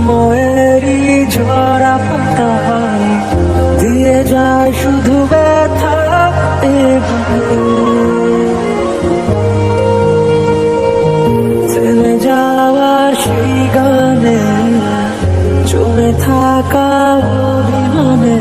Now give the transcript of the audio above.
সময়েরই ঝরা পাতায় দিয়ে যায় শুধু ব্যথা। থেমে যাওয়া সেই গানে জমে থাকা অভিমানে